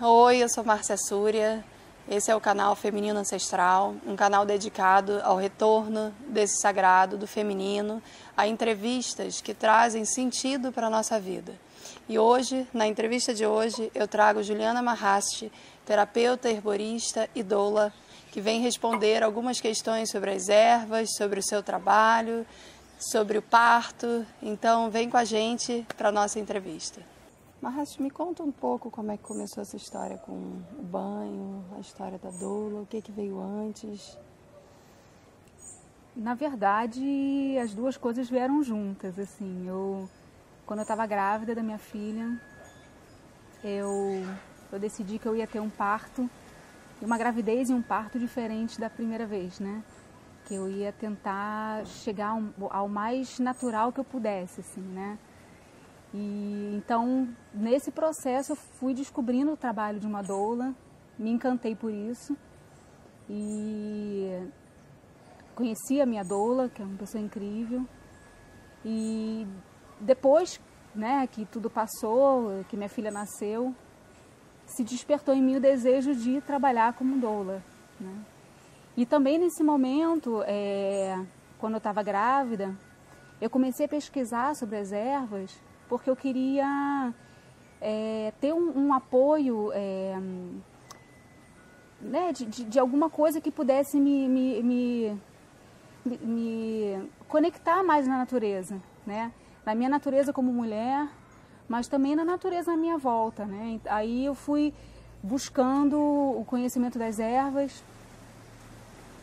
Oi, eu sou Márcia Súria, esse é o canal Feminino Ancestral, um canal dedicado ao retorno desse sagrado do feminino, a entrevistas que trazem sentido para a nossa vida. E hoje, na entrevista de hoje, eu trago Juliana Marrasti, terapeuta herborista e doula, que vem responder algumas questões sobre as ervas, sobre o seu trabalho, sobre o parto. Então, vem com a gente para a nossa entrevista. Marrasti, me conta um pouco como é que começou essa história com o banho, a história da doula, o que veio antes? Na verdade, as duas coisas vieram juntas, assim. Quando eu estava grávida da minha filha, eu decidi que eu ia ter um parto, uma gravidez e um parto diferente da primeira vez, né? Que eu ia tentar chegar ao mais natural que eu pudesse, assim, né? E então, nesse processo, eu fui descobrindo o trabalho de uma doula, me encantei por isso e conheci a minha doula, que é uma pessoa incrível. E depois, né, que tudo passou, que minha filha nasceu, se despertou em mim o desejo de trabalhar como doula, né? E também nesse momento, quando eu estava grávida, eu comecei a pesquisar sobre as ervas, porque eu queria ter um apoio, né, de alguma coisa que pudesse me conectar mais na natureza, né? Na minha natureza como mulher, mas também na natureza à minha volta, né? Aí eu fui buscando o conhecimento das ervas,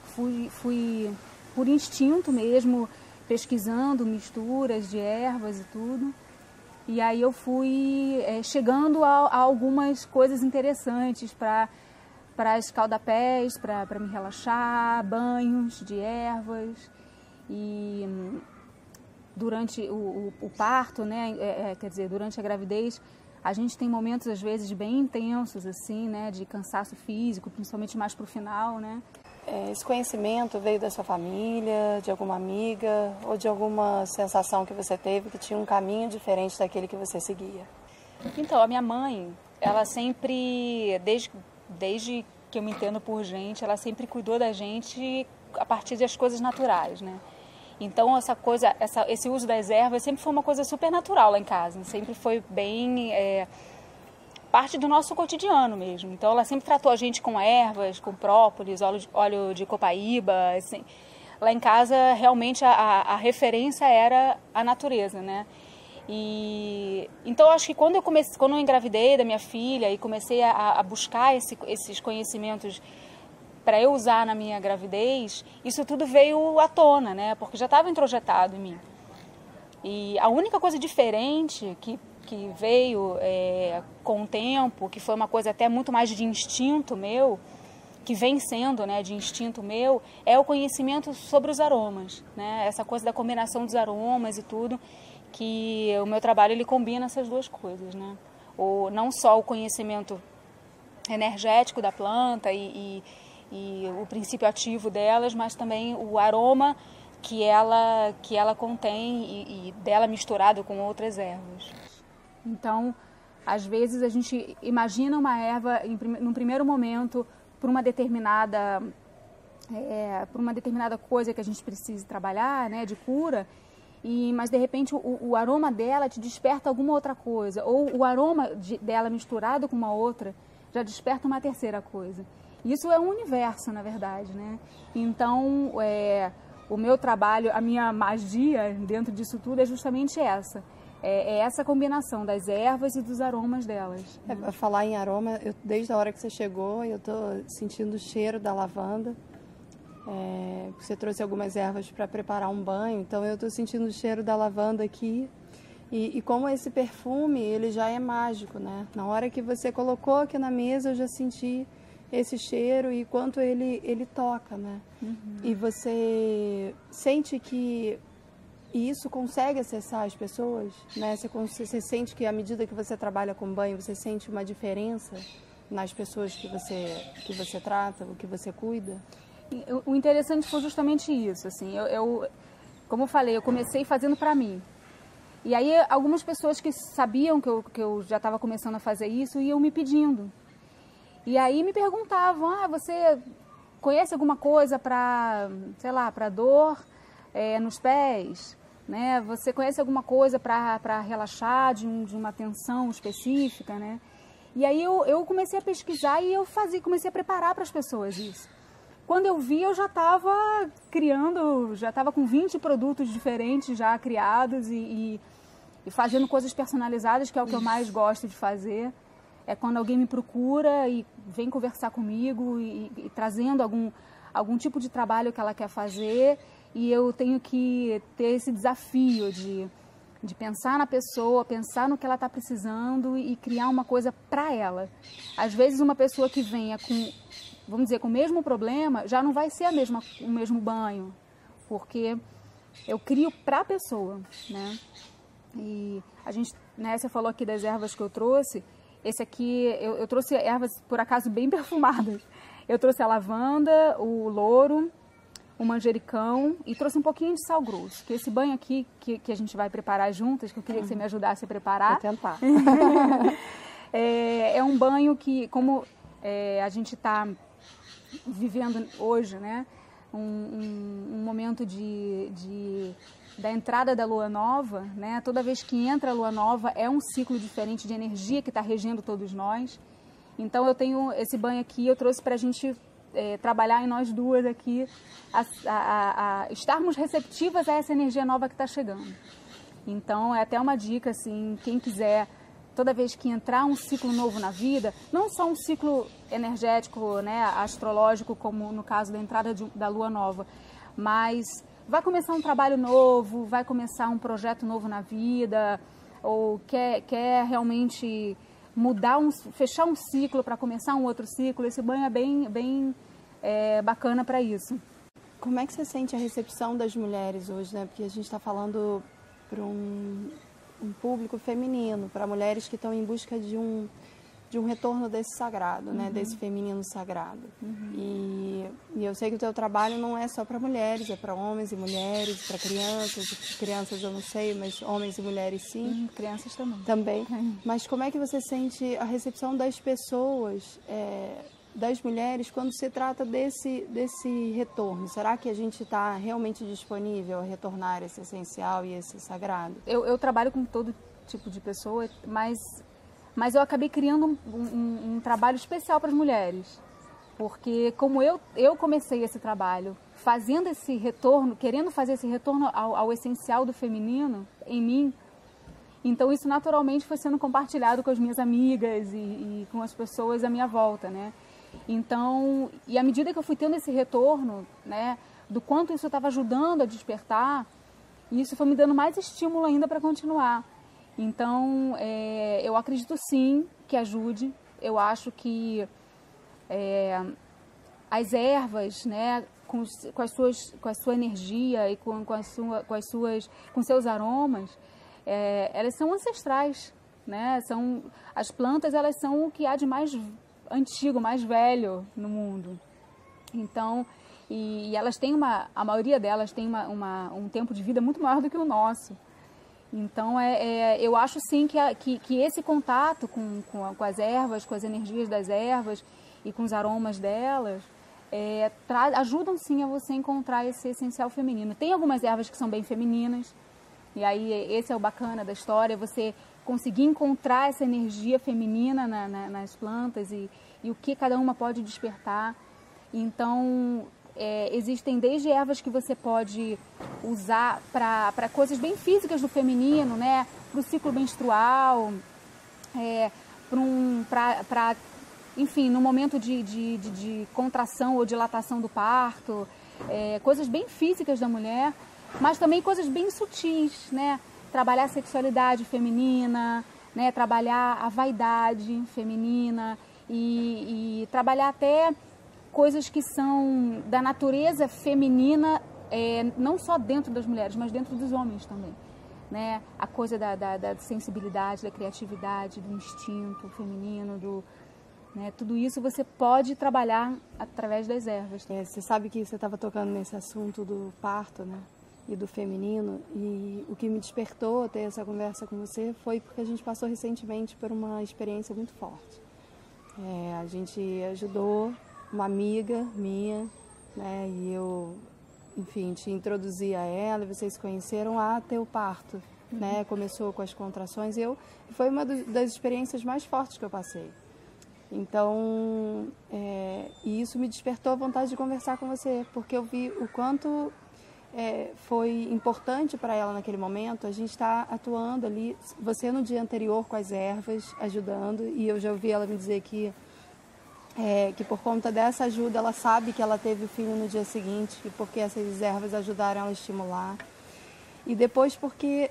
fui por instinto mesmo, pesquisando misturas de ervas e tudo. E aí eu fui chegando a algumas coisas interessantes para escaldapés, para me relaxar, banhos de ervas. E durante o parto, né, quer dizer, durante a gravidez, a gente tem momentos às vezes bem intensos, assim, né, de cansaço físico, principalmente mais para o final, né. Esse conhecimento veio da sua família, de alguma amiga ou de alguma sensação que você teve que tinha um caminho diferente daquele que você seguia? Então, a minha mãe, ela sempre, desde que eu me entendo por gente, ela sempre cuidou da gente a partir das coisas naturais, né? Então, esse uso das ervas sempre foi uma coisa super natural lá em casa, sempre foi bem parte do nosso cotidiano mesmo. Então, ela sempre tratou a gente com ervas, com própolis, óleo de copaíba, assim. Lá em casa, realmente, a referência era a natureza, né? E então, acho que quando eu engravidei da minha filha e comecei a buscar esses conhecimentos para eu usar na minha gravidez, isso tudo veio à tona, né? Porque já estava introjetado em mim. E a única coisa diferente que veio com o tempo, que foi uma coisa até muito mais de instinto meu, que vem sendo, né, de instinto meu, é o conhecimento sobre os aromas, né? Essa coisa da combinação dos aromas e tudo, que o meu trabalho ele combina essas duas coisas, né? Não só o conhecimento energético da planta e o princípio ativo delas, mas também o aroma que ela contém e dela misturado com outras ervas. Então, às vezes a gente imagina uma erva num primeiro momento por uma determinada coisa que a gente precisa trabalhar, né, de cura, mas de repente o aroma dela te desperta alguma outra coisa, ou o aroma dela misturado com uma outra já desperta uma terceira coisa. Isso é um universo, na verdade, né? Então, o meu trabalho, a minha magia dentro disso tudo é justamente essa. É essa combinação das ervas e dos aromas delas. Para falar em aroma, desde a hora que você chegou, eu estou sentindo o cheiro da lavanda. Você trouxe algumas ervas para preparar um banho, então eu estou sentindo o cheiro da lavanda aqui. E como esse perfume, ele já é mágico, né? Na hora que você colocou aqui na mesa, eu já senti esse cheiro e quanto ele toca, né? Uhum. E você sente que isso consegue acessar as pessoas, né? Você sente que à medida que você trabalha com banho, você sente uma diferença nas pessoas que você trata, o que você cuida? O interessante foi justamente isso, assim, como eu falei, eu comecei fazendo para mim. E aí algumas pessoas que sabiam que eu já estava começando a fazer isso iam me pedindo. E aí me perguntavam, você conhece alguma coisa para, sei lá, para dor nos pés? Né? Você conhece alguma coisa para relaxar de uma tensão específica, né? E aí eu comecei a pesquisar e comecei a preparar para as pessoas isso. Quando eu vi, eu já estava criando, já estava com 20 produtos diferentes já criados e fazendo coisas personalizadas, que é o que eu mais gosto de fazer. É quando alguém me procura e vem conversar comigo e trazendo algum tipo de trabalho que ela quer fazer, e eu tenho que ter esse desafio de pensar na pessoa, pensar no que ela está precisando e criar uma coisa para ela. Às vezes uma pessoa que venha com, vamos dizer, com o mesmo problema, já não vai ser o mesmo banho, porque eu crio para a pessoa, né? E a gente, né, você falou aqui das ervas que eu trouxe. Esse aqui, eu trouxe ervas, por acaso, bem perfumadas. Eu trouxe a lavanda, o louro, o manjericão e trouxe um pouquinho de sal grosso. Que esse banho aqui, que a gente vai preparar juntas, que eu queria que você me ajudasse a preparar. Vou tentar. É um banho que, como a gente está vivendo hoje, né, um momento da entrada da lua nova, né? Toda vez que entra a lua nova é um ciclo diferente de energia que está regendo todos nós. Então eu tenho esse banho aqui, eu trouxe para a gente trabalhar em nós duas aqui, a estarmos receptivas a essa energia nova que está chegando. Então é até uma dica, assim, quem quiser, toda vez que entrar um ciclo novo na vida, não só um ciclo energético, né, astrológico, como no caso da entrada da lua nova, mas vai começar um trabalho novo, vai começar um projeto novo na vida, ou quer realmente fechar um ciclo para começar um outro ciclo, esse banho é bem bacana para isso. Como é que você sente a recepção das mulheres hoje, né? Porque a gente está falando para um público feminino, para mulheres que estão em busca de um retorno desse sagrado, né? Desse feminino sagrado. E eu sei que o teu trabalho não é só para mulheres, é para homens e mulheres, para crianças. Crianças eu não sei, mas homens e mulheres sim. Crianças também. Também. Mas como é que você sente a recepção das pessoas, das mulheres, quando se trata desse retorno? Será que a gente está realmente disponível a retornar esse essencial e esse sagrado? Eu trabalho com todo tipo de pessoa, mas eu acabei criando um trabalho especial para as mulheres, porque como eu comecei esse trabalho fazendo esse retorno, querendo fazer esse retorno ao essencial do feminino em mim, então isso naturalmente foi sendo compartilhado com as minhas amigas e com as pessoas à minha volta, né? Então, e à medida que eu fui tendo esse retorno, né, do quanto isso estava ajudando a despertar, isso foi me dando mais estímulo ainda para continuar. Então, eu acredito sim que ajude. Eu acho que as ervas, né, com a sua energia e com seus aromas, elas são ancestrais, né? As plantas, elas são o que há de mais antigo, mais velho no mundo. Então, e elas têm a maioria delas tem um tempo de vida muito maior do que o nosso. Então, eu acho sim que esse contato com as ervas, com as energias das ervas e com os aromas delas, ajudam sim a você encontrar esse essencial feminino. Tem algumas ervas que são bem femininas, e aí esse é o bacana da história, você conseguir encontrar essa energia feminina nas plantas e o que cada uma pode despertar. Então, existem desde ervas que você pode usar para coisas bem físicas do feminino, né? Para o ciclo menstrual, enfim, no momento de contração ou dilatação do parto, coisas bem físicas da mulher, mas também coisas bem sutis, né? Trabalhar a sexualidade feminina, né? Trabalhar a vaidade feminina e trabalhar até coisas que são da natureza feminina, não só dentro das mulheres, mas dentro dos homens também, né? A coisa da sensibilidade, da criatividade, do instinto feminino, né? Tudo isso você pode trabalhar através das ervas. Você sabe que você estava tocando nesse assunto do parto, né? E do feminino, e o que me despertou ter essa conversa com você foi porque a gente passou recentemente por uma experiência muito forte. A gente ajudou uma amiga minha, né? E eu, enfim, te introduzi a ela, e vocês se conheceram até o parto, né? Começou com as contrações e foi uma das experiências mais fortes que eu passei. Então, e isso me despertou a vontade de conversar com você, porque eu vi o quanto foi importante para ela naquele momento. A gente está atuando ali, você no dia anterior com as ervas, ajudando, e eu já ouvi ela me dizer que por conta dessa ajuda ela sabe que ela teve o filho no dia seguinte, porque essas ervas ajudaram ela a estimular. E depois porque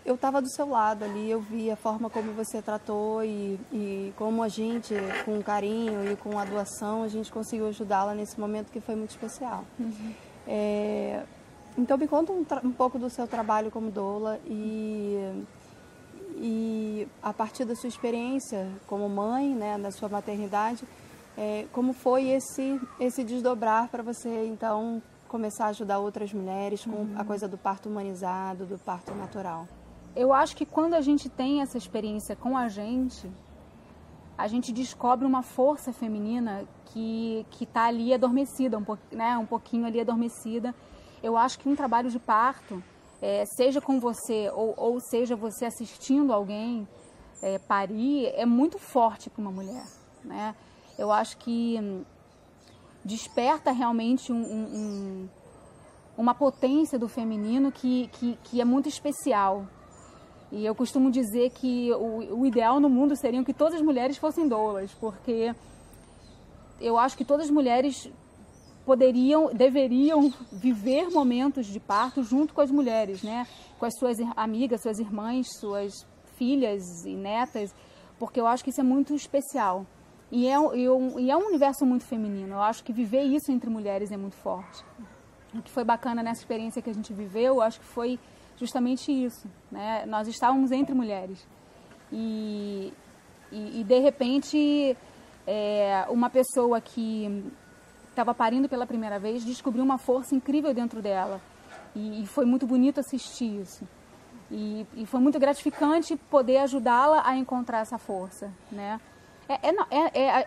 eu estava do seu lado ali, eu vi a forma como você tratou e como a gente, com carinho e com a doação, a gente conseguiu ajudá-la nesse momento que foi muito especial. Então me conta um pouco do seu trabalho como doula e a partir da sua experiência como mãe, né, da sua maternidade, como foi esse desdobrar para você então começar a ajudar outras mulheres com a coisa do parto humanizado, do parto natural? Eu acho que quando a gente tem essa experiência com a gente descobre uma força feminina que está ali adormecida, um pouquinho ali adormecida. Eu acho que um trabalho de parto, seja com você ou seja você assistindo alguém parir, é muito forte para uma mulher, né? Eu acho que desperta realmente uma potência do feminino que é muito especial. E eu costumo dizer que o ideal no mundo seria que todas as mulheres fossem doulas, porque eu acho que todas as mulheres deveriam viver momentos de parto junto com as mulheres, né? Com as suas amigas, suas irmãs, suas filhas e netas, porque eu acho que isso é muito especial. E é um universo muito feminino. Eu acho que viver isso entre mulheres é muito forte. O que foi bacana nessa experiência que a gente viveu, eu acho que foi justamente isso, né? Nós estávamos entre mulheres e de repente uma pessoa que estava parindo pela primeira vez descobriu uma força incrível dentro dela e foi muito bonito assistir isso e foi muito gratificante poder ajudá-la a encontrar essa força, né?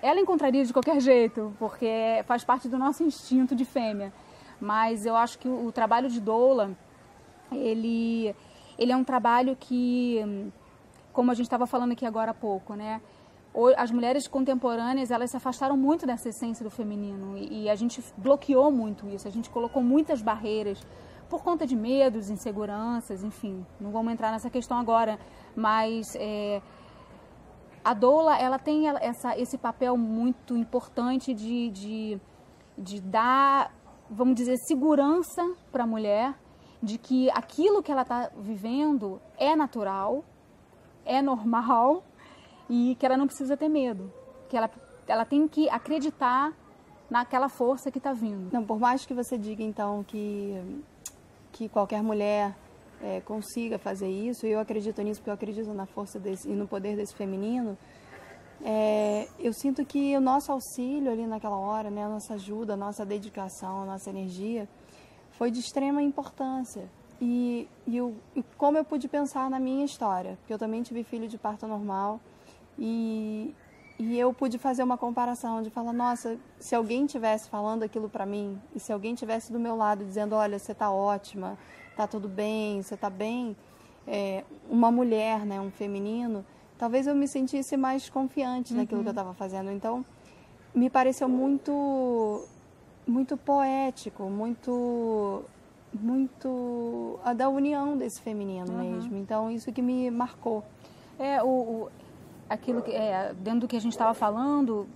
Ela encontraria de qualquer jeito, porque faz parte do nosso instinto de fêmea, mas eu acho que o trabalho de doula, ele é um trabalho que, como a gente estava falando aqui agora há pouco, né? As mulheres contemporâneas, elas se afastaram muito dessa essência do feminino e a gente bloqueou muito isso, a gente colocou muitas barreiras por conta de medos, inseguranças, enfim, não vamos entrar nessa questão agora, mas a doula, ela tem esse papel muito importante de dar, vamos dizer, segurança para a mulher, de que aquilo que ela está vivendo é natural, é normal e que ela não precisa ter medo, que ela tem que acreditar naquela força que está vindo. Não, por mais que você diga então que qualquer mulher consiga fazer isso, e eu acredito nisso porque eu acredito na força e no poder desse feminino, eu sinto que o nosso auxílio ali naquela hora, né, a nossa ajuda, a nossa dedicação, a nossa energia foi de extrema importância. E como eu pude pensar na minha história, porque eu também tive filho de parto normal e eu pude fazer uma comparação de falar, nossa, se alguém tivesse falando aquilo para mim e se alguém tivesse do meu lado dizendo, olha, você tá ótima, tá tudo bem, você tá bem, uma mulher, né, um feminino, talvez eu me sentisse mais confiante naquilo que eu estava fazendo. Então, me pareceu muito poético, muito a da união desse feminino mesmo. Então, isso que me marcou. Aquilo que dentro do que a gente estava falando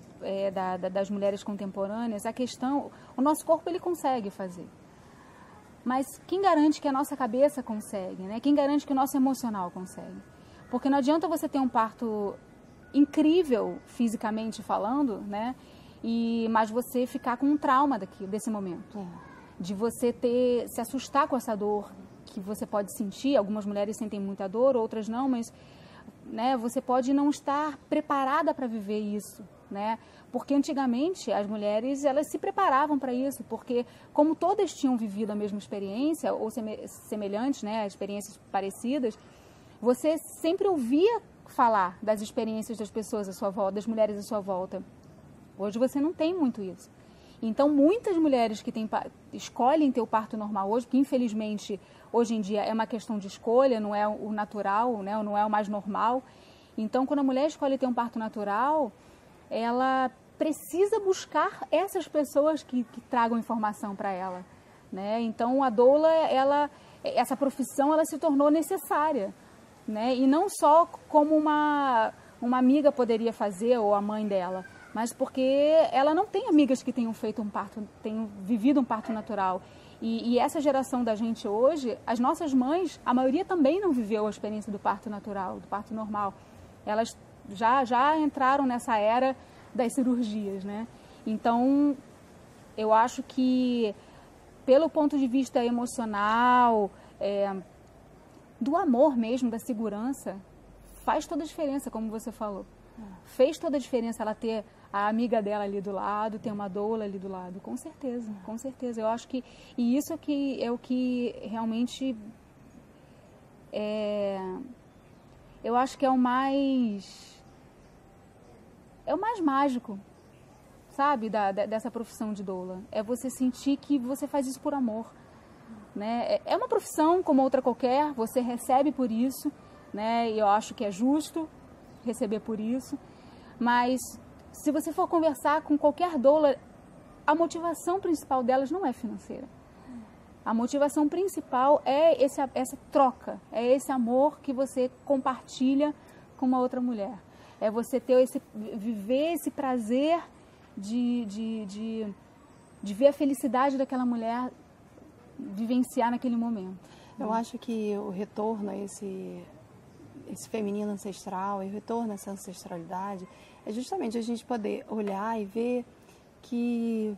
das mulheres contemporâneas, a questão, o nosso corpo ele consegue fazer, mas quem garante que a nossa cabeça consegue, né? Quem garante que o nosso emocional consegue? Porque não adianta você ter um parto incrível fisicamente falando, né? Mas você ficar com um trauma desse momento, de você se assustar com essa dor que você pode sentir. Algumas mulheres sentem muita dor, outras não, mas né, você pode não estar preparada para viver isso, né? Porque antigamente as mulheres elas se preparavam para isso, porque como todas tinham vivido a mesma experiência ou semelhantes, né, experiências parecidas, você sempre ouvia falar das experiências das pessoas à sua volta, das mulheres à sua volta. Hoje você não tem muito isso. Então, muitas mulheres que escolhem ter o parto normal hoje, que infelizmente hoje em dia é uma questão de escolha, não é o natural, né, não é o mais normal. Então, quando a mulher escolhe ter um parto natural, ela precisa buscar essas pessoas que tragam informação para ela, né? Então, a doula, essa profissão, ela se tornou necessária, né? E não só como uma amiga poderia fazer, ou a mãe dela, mas porque ela não tem amigas que tenham feito um parto, tenham vivido um parto natural. E essa geração da gente hoje, as nossas mães, a maioria também não viveu a experiência do parto natural, do parto normal. Elas já entraram nessa era das cirurgias, né? Então, eu acho que, pelo ponto de vista emocional, do amor mesmo, da segurança, faz toda a diferença, como você falou. Fez toda a diferença ela ter a amiga dela ali do lado, ter uma doula ali do lado, com certeza, com certeza. Eu acho que, e isso é o que realmente eu acho que é o mais mágico, sabe, dessa profissão de doula. É você sentir que você faz isso por amor, né? É uma profissão como outra qualquer, você recebe por isso, né? E eu acho que é justo receber por isso, mas se você for conversar com qualquer doula, a motivação principal delas não é financeira. A motivação principal é essa troca, é esse amor que você compartilha com uma outra mulher. É você viver esse prazer de ver a felicidade daquela mulher vivenciar naquele momento. Eu acho que o retorno a esse feminino ancestral e o retorno a essa ancestralidade é justamente a gente poder olhar e ver que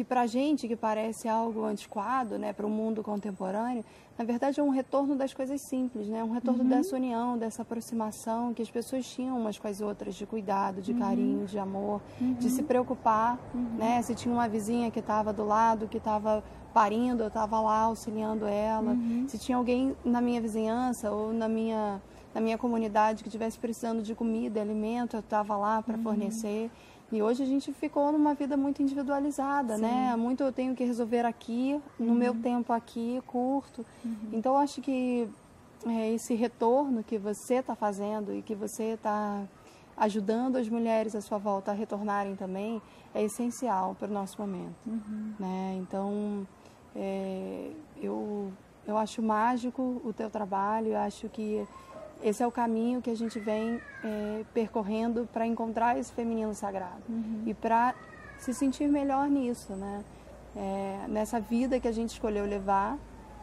pra gente, que parece algo antiquado, né, para o mundo contemporâneo, na verdade é um retorno das coisas simples, né, um retorno dessa união, dessa aproximação que as pessoas tinham umas com as outras, de cuidado, de carinho, de amor, de se preocupar, né, se tinha uma vizinha que estava do lado, que estava parindo, eu estava lá auxiliando ela, se tinha alguém na minha vizinhança ou na minha comunidade que estivesse precisando de comida, alimento, eu estava lá para fornecer. E hoje a gente ficou numa vida muito individualizada, né? Muito eu tenho que resolver aqui, no meu tempo aqui, curto. Então, eu acho que esse retorno que você está fazendo e que você está ajudando as mulheres à sua volta a retornarem também é essencial para o nosso momento, né? Então, eu acho mágico o teu trabalho, eu acho que esse é o caminho que a gente vem percorrendo para encontrar esse feminino sagrado e para se sentir melhor nisso, né? Nessa vida que a gente escolheu levar,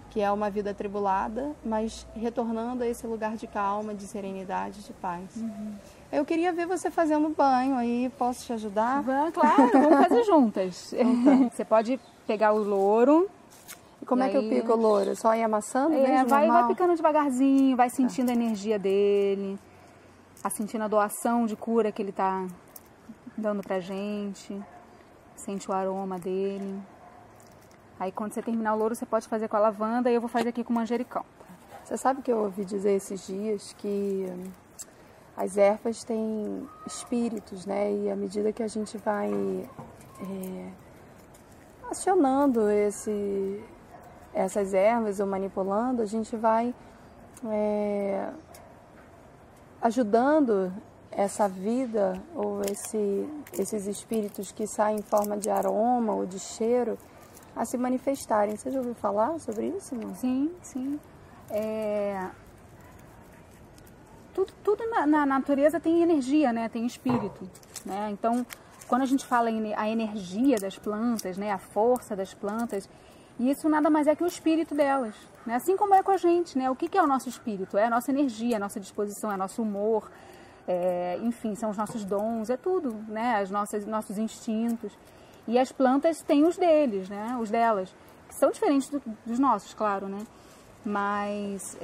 que é uma vida atribulada, mas retornando a esse lugar de calma, de serenidade, de paz. Eu queria ver você fazendo banho aí, posso te ajudar? Claro, vamos fazer juntas. Você pode pegar o louro. E como é que eu pico o louro? Só ir amassando mesmo, vai picando devagarzinho, vai sentindo a energia dele, sentindo a doação de cura que ele está dando pra gente, sente o aroma dele. Aí quando você terminar o louro, você pode fazer com a lavanda e eu vou fazer aqui com o manjericão. Você sabe que eu ouvi dizer esses dias que as ervas têm espíritos, né? E à medida que a gente vai acionando essas ervas ou manipulando, a gente vai ajudando essa vida ou esses espíritos que saem em forma de aroma ou de cheiro a se manifestarem. Você já ouviu falar sobre isso, não? Sim, sim. Tudo na natureza tem energia, né? Tem espírito, né? Então, quando a gente fala a energia das plantas, né? A força das plantas, isso nada mais é que o espírito delas, né? Assim como é com a gente, né? O que é o nosso espírito? É a nossa energia, a nossa disposição, é nosso humor, enfim, são os nossos dons, é tudo, né? Nossos instintos. E as plantas têm os deles, né? Os delas, que são diferentes dos nossos, claro, né? Mas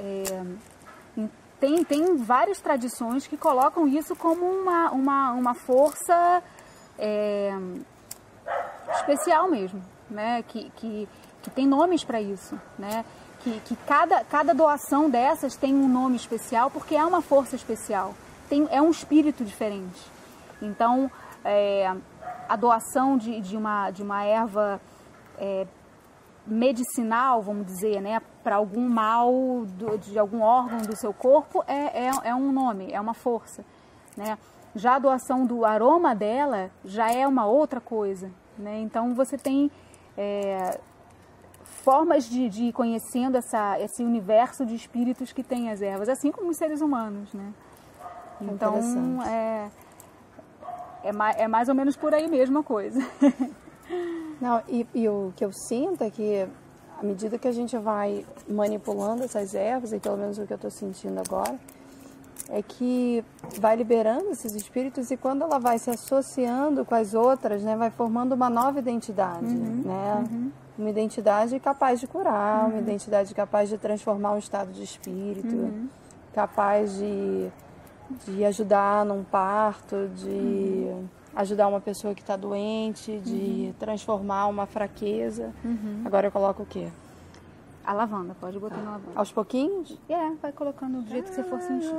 tem várias tradições que colocam isso como uma força especial mesmo, né? Que tem nomes para isso, né? que cada doação dessas tem um nome especial, porque é uma força especial, é um espírito diferente. Então, a doação de uma erva medicinal, vamos dizer, né, para algum mal de algum órgão do seu corpo, é um nome, é uma força, né? Já a doação do aroma dela já é uma outra coisa, né? Então você tem formas de ir conhecendo esse universo de espíritos que tem as ervas, assim como os seres humanos, né? Então é mais ou menos por aí mesmo a coisa. Não, e o que eu sinto é que à medida que a gente vai manipulando essas ervas, e pelo menos o que eu estou sentindo agora, é que vai liberando esses espíritos, e quando ela vai se associando com as outras, né, vai formando uma nova identidade, né? Uma identidade capaz de curar, uma identidade capaz de transformar um estado de espírito, capaz de ajudar num parto, de ajudar uma pessoa que está doente, de transformar uma fraqueza. Agora eu coloco o quê? A lavanda, pode botar na lavanda. Aos pouquinhos? Vai colocando do jeito que você for sentir.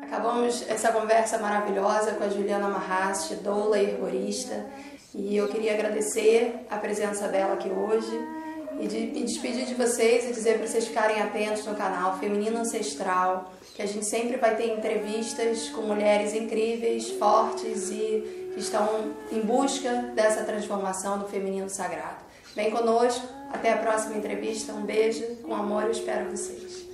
Acabamos essa conversa maravilhosa com a Juliana Marrast, doula e herborista, e eu queria agradecer a presença dela aqui hoje e me despedir de vocês e dizer para vocês ficarem atentos no canal Feminino Ancestral, que a gente sempre vai ter entrevistas com mulheres incríveis, fortes e que estão em busca dessa transformação do feminino sagrado. Vem conosco, até a próxima entrevista, um beijo, com amor, eu espero vocês.